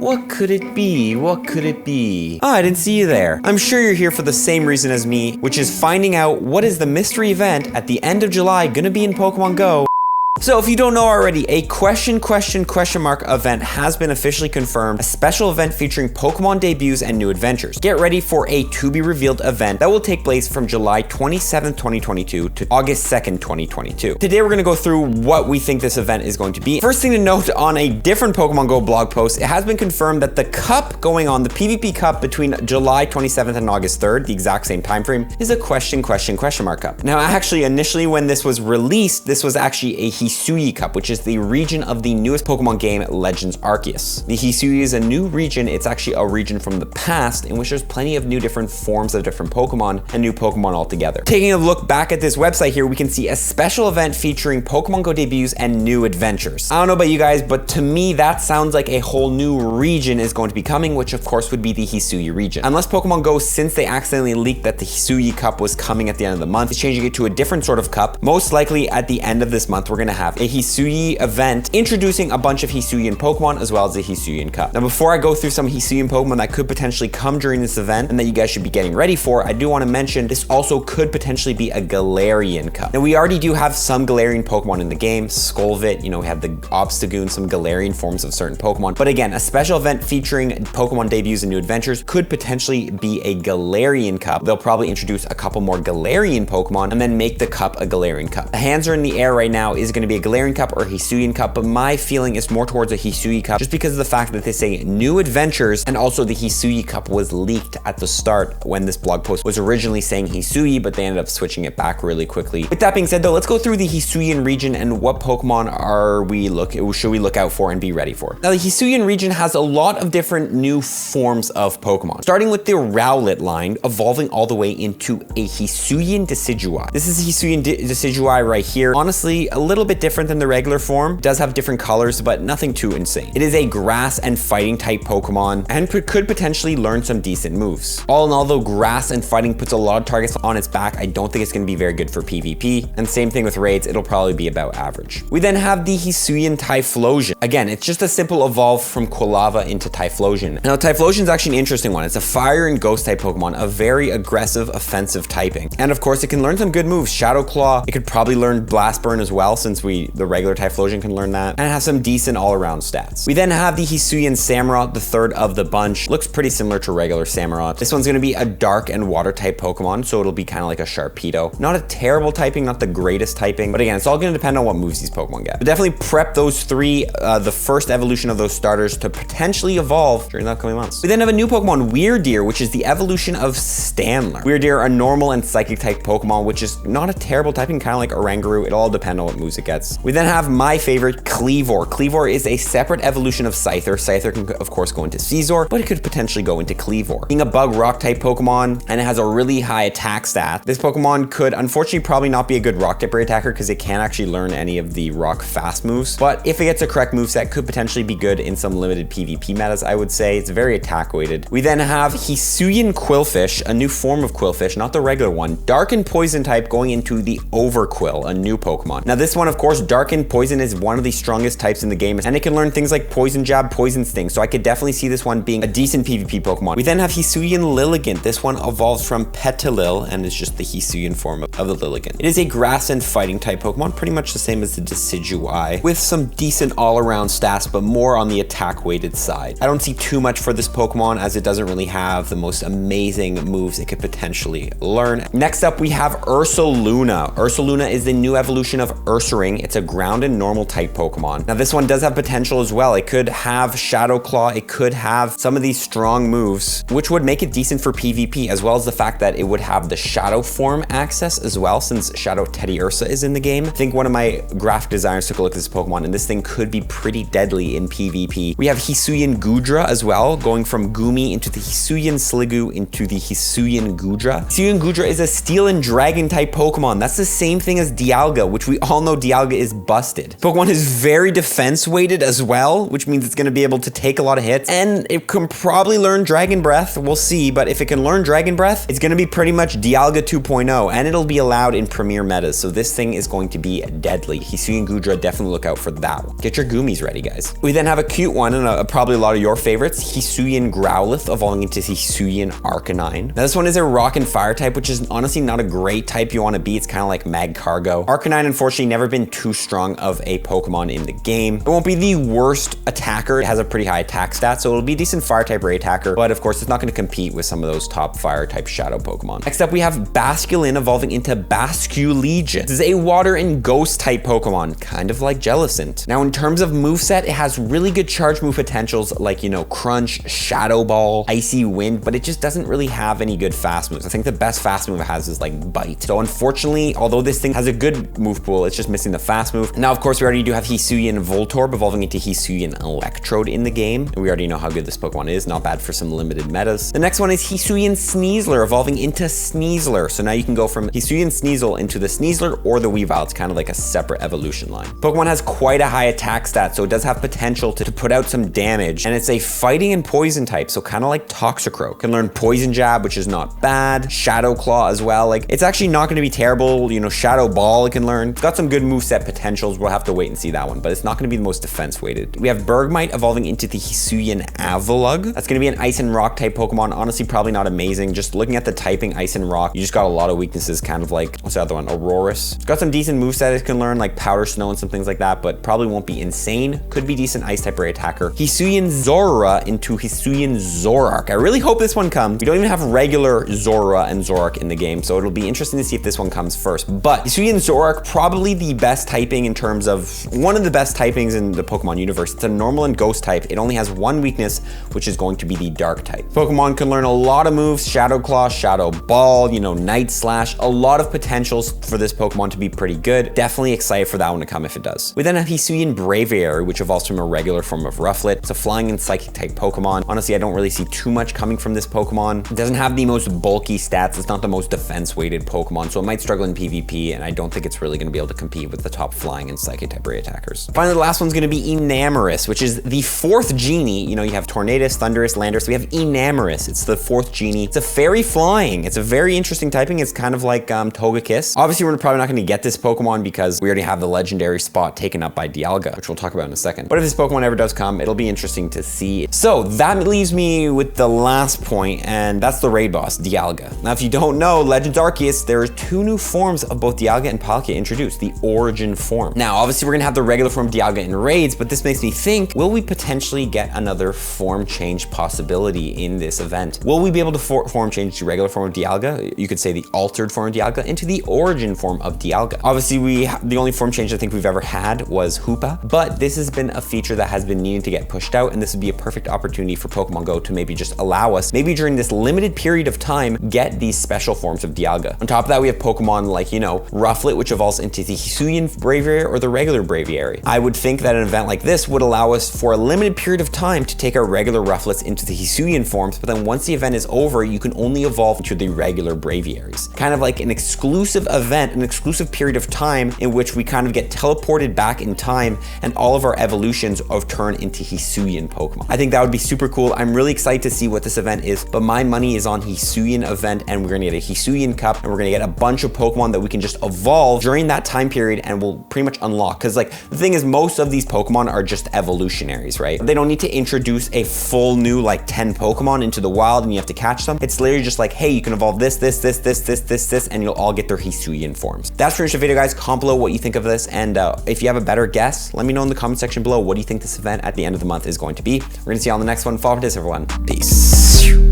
What could it be? What could it be? Oh, I didn't see you there. I'm sure you're here for the same reason as me, which is finding out what is the mystery event at the end of July gonna be in Pokemon Go. So if you don't know already, a question mark event has been officially confirmed, a special event featuring Pokemon debuts and new adventures. Get ready for a to-be-revealed event that will take place from July 27th, 2022 to August 2nd, 2022. Today we're going to go through what we think this event is going to be. First thing to note, on a different Pokemon Go blog post, it has been confirmed that the cup going on, the PvP cup between July 27th and August 3rd, the exact same time frame, is a question mark cup. Now actually, initially when this was released, this was actually a Hisui Cup, which is the region of the newest Pokemon game, Legends Arceus. The Hisui is a new region. It's actually a region from the past in which there's plenty of new different forms of different Pokemon and new Pokemon altogether. Taking a look back at this website here, we can see a special event featuring Pokemon Go debuts and new adventures. I don't know about you guys, but to me, that sounds like a whole new region is going to be coming, which of course would be the Hisui region. Unless Pokemon Go, since they accidentally leaked that the Hisui Cup was coming at the end of the month, is changing it to a different sort of cup. Most likely at the end of this month, we're gonna have a Hisui event introducing a bunch of Hisuian Pokemon as well as the Hisuian Cup. Now, before I go through some Hisuian Pokemon that could potentially come during this event and that you guys should be getting ready for, I do want to mention this also could potentially be a Galarian Cup. Now, we already do have some Galarian Pokemon in the game, Skolvit, you know, we have the Obstagoon, some Galarian forms of certain Pokemon. But again, a special event featuring Pokemon debuts and new adventures could potentially be a Galarian Cup. They'll probably introduce a couple more Galarian Pokemon and then make the cup a Galarian Cup. The hands are in the air right now. Is it going to be a Galarian Cup or Hisuian Cup? But my feeling is more towards a Hisui Cup, just because of the fact that they say new adventures, and also the Hisui Cup was leaked at the start when this blog post was originally saying Hisui, but they ended up switching it back really quickly. With that being said though, let's go through the Hisuian region and what Pokemon should we look out for and be ready for. Now, the Hisuian region has a lot of different new forms of Pokemon, starting with the Rowlet line, evolving all the way into a Hisuian Decidueye. This is Hisuian Decidueye right here. Honestly, a little bit different than the regular form. It does have different colors, but nothing too insane. It is a grass and fighting type Pokemon and could potentially learn some decent moves. All in all though, grass and fighting puts a lot of targets on its back. I don't think it's going to be very good for PvP. And same thing with raids, it'll probably be about average. We then have the Hisuian Typhlosion. Again, it's just a simple evolve from Quilava into Typhlosion. Now, Typhlosion is actually an interesting one. It's a fire and ghost type Pokemon, a very aggressive offensive typing. And of course, it can learn some good moves. Shadow Claw, it could probably learn Blast Burn as well, since the regular Typhlosion can learn that, and it has some decent all-around stats. We then have the Hisuian Samurott, the third of the bunch. Looks pretty similar to regular Samurott. This one's gonna be a dark and water type Pokemon, so it'll be kind of like a Sharpedo. Not a terrible typing, not the greatest typing, but again, it's all gonna depend on what moves these Pokemon get. But definitely prep those three, the first evolution of those starters, to potentially evolve during the upcoming months. We then have a new Pokemon, Weirdeer, which is the evolution of Standler. Weirdeer, a normal and psychic type Pokemon, which is not a terrible typing, kind of like Oranguru. It'll all depend on what moves it gets. We then have my favorite, Kleavor. Kleavor is a separate evolution of Scyther. Scyther can of course go into Scizor, but it could potentially go into Kleavor. Being a bug rock type Pokemon, and it has a really high attack stat, this Pokemon could unfortunately probably not be a good rock type attacker because it can't actually learn any of the rock fast moves. But if it gets a correct moveset, could potentially be good in some limited PvP metas, I would say. It's very attack weighted. We then have Hisuian Quillfish, a new form of Quillfish, not the regular one. Dark and poison type going into the Overquill, a new Pokemon. Now this one, of course, dark and poison is one of the strongest types in the game, and it can learn things like Poison Jab, Poison Sting, so I could definitely see this one being a decent PvP Pokemon. We then have Hisuian Lilligant. This one evolves from Petilil and is just the Hisuian form of the Lilligant. It is a grass and fighting type Pokemon, pretty much the same as the Decidueye, with some decent all-around stats, but more on the attack weighted side. I don't see too much for this Pokemon as it doesn't really have the most amazing moves it could potentially learn. Next up, we have Ursaluna. Ursaluna is the new evolution of Ursaring. It's a ground and normal type Pokemon. Now this one does have potential as well. It could have Shadow Claw. It could have some of these strong moves, which would make it decent for PvP, as well as the fact that it would have the Shadow form access as well, since Shadow Teddiursa is in the game. I think one of my graphic designers took a look at this Pokemon, and this thing could be pretty deadly in PvP. We have Hisuian Goodra as well, going from Goomy into the Hisuian Sliggoo into the Hisuian Goodra. Hisuian Goodra is a steel and dragon type Pokemon. That's the same thing as Dialga, which we all know Dialga Dialga is busted. Pokemon is very defense weighted as well, which means it's gonna be able to take a lot of hits, and it can probably learn Dragon Breath. We'll see, but if it can learn Dragon Breath, it's gonna be pretty much Dialga 2.0, and it'll be allowed in Premier metas, so this thing is going to be deadly. Hisuian Goodra, definitely look out for that one. Get your Goomies ready, guys. We then have a cute one, and probably a lot of your favorites, Hisuian Growlithe, evolving into Hisuian Arcanine. Now this one is a rock and fire type, which is honestly not a great type you want to be. It's kind of like Magcargo. Arcanine, unfortunately, never been too strong of a Pokemon in the game. It won't be the worst attacker. It has a pretty high attack stat, so it'll be a decent fire type or attacker, but of course it's not going to compete with some of those top fire type shadow Pokemon. Next up, we have Basculin evolving into Basculegion. This is a water and ghost type Pokemon, kind of like Jellicent. Now, in terms of moveset, it has really good charge move potentials like, you know, Crunch, Shadow Ball, Icy Wind, but it just doesn't really have any good fast moves. I think the best fast move it has is like Bite. So unfortunately, although this thing has a good move pool, it's just missing the fast move. Now, of course, we already do have Hisuian Voltorb evolving into Hisuian Electrode in the game. And we already know how good this Pokemon is. Not bad for some limited metas. The next one is Hisuian Sneasler evolving into Sneasler. So now you can go from Hisuian Sneasel into the Sneasler or the Weavile. It's kind of like a separate evolution line. Pokemon has quite a high attack stat, so it does have potential to put out some damage. And it's a fighting and poison type, so kind of like Toxicroak. Can learn Poison Jab, which is not bad. Shadow Claw as well. Like, it's actually not going to be terrible. You know, Shadow Ball it can learn. It's got some good moveset potentials. We'll have to wait and see that one, but it's not going to be the most defense weighted. We have Bergmite evolving into the Hisuian Avalugg. That's going to be an ice and rock type Pokemon. Honestly, probably not amazing. Just looking at the typing ice and rock, you just got a lot of weaknesses, kind of like, what's the other one? Aurorus. It's got some decent moveset it can learn, like Powder Snow and some things like that, but probably won't be insane. Could be decent ice type or attacker. Hisuian Zorora into Hisuian Zoroark. I really hope this one comes. We don't even have regular Zorora and Zoroark in the game, so it'll be interesting to see if this one comes first. But Hisuian Zoroark, probably the best typing in terms of one of the best typings in the Pokemon universe. It's a normal and ghost type. It only has one weakness, which is going to be the dark type. Pokemon can learn a lot of moves, Shadow Claw, Shadow Ball, you know, Night Slash, a lot of potentials for this Pokemon to be pretty good. Definitely excited for that one to come if it does. We then have Hisuian Braviary, which evolves from a regular form of Rufflet. It's a flying and psychic type Pokemon. Honestly, I don't really see too much coming from this Pokemon. It doesn't have the most bulky stats. It's not the most defense weighted Pokemon, so it might struggle in PvP, and I don't think it's really going to be able to compete with the top flying and psychic type attackers. Finally, the last one's going to be Enamorus, which is the fourth genie. You know, you have Tornadus, Thundurus, Landorus. We have Enamorus. It's the fourth genie. It's a fairy flying. It's a very interesting typing. It's kind of like Togekiss. Obviously, we're probably not going to get this Pokemon because we already have the legendary spot taken up by Dialga, which we'll talk about in a second. But if this Pokemon ever does come, it'll be interesting to see. So that leaves me with the last point, and that's the raid boss, Dialga. Now, if you don't know, Legends Arceus, there are two new forms of both Dialga and Palkia introduced, the origin form. Now, obviously, we're gonna have the regular form of Dialga in raids, but this makes me think, will we potentially get another form change possibility in this event? Will we be able to form change the regular form of Dialga? You could say the altered form of Dialga into the origin form of Dialga. Obviously, the only form change I think we've ever had was Hoopa, but this has been a feature that has been needing to get pushed out, and this would be a perfect opportunity for Pokemon Go to maybe just allow us, maybe during this limited period of time, get these special forms of Dialga. On top of that, we have Pokemon like, you know, Rufflet, which evolves into the Hisuian Braviary or the regular Braviary. I would think that an event like this would allow us for a limited period of time to take our regular Rufflets into the Hisuian forms, but then once the event is over, you can only evolve into the regular Braviaries. Kind of like an exclusive event, an exclusive period of time in which we kind of get teleported back in time and all of our evolutions of turn into Hisuian Pokemon. I think that would be super cool. I'm really excited to see what this event is, but my money is on Hisuian event, and we're gonna get a Hisuian Cup, and we're gonna get a bunch of Pokemon that we can just evolve during that time period and we'll pretty much unlock. Because like the thing is, most of these Pokemon are just evolutionaries, right? They don't need to introduce a full new like 10 Pokemon into the wild and you have to catch them. It's literally just like, hey, you can evolve this, and you'll all get their Hisuian forms. That's pretty much the video, guys. Comment below what you think of this, and if you have a better guess, let me know in the comment section below. What do you think this event at the end of the month is going to be? We're gonna see you on the next one. Follow for this, everyone. Peace.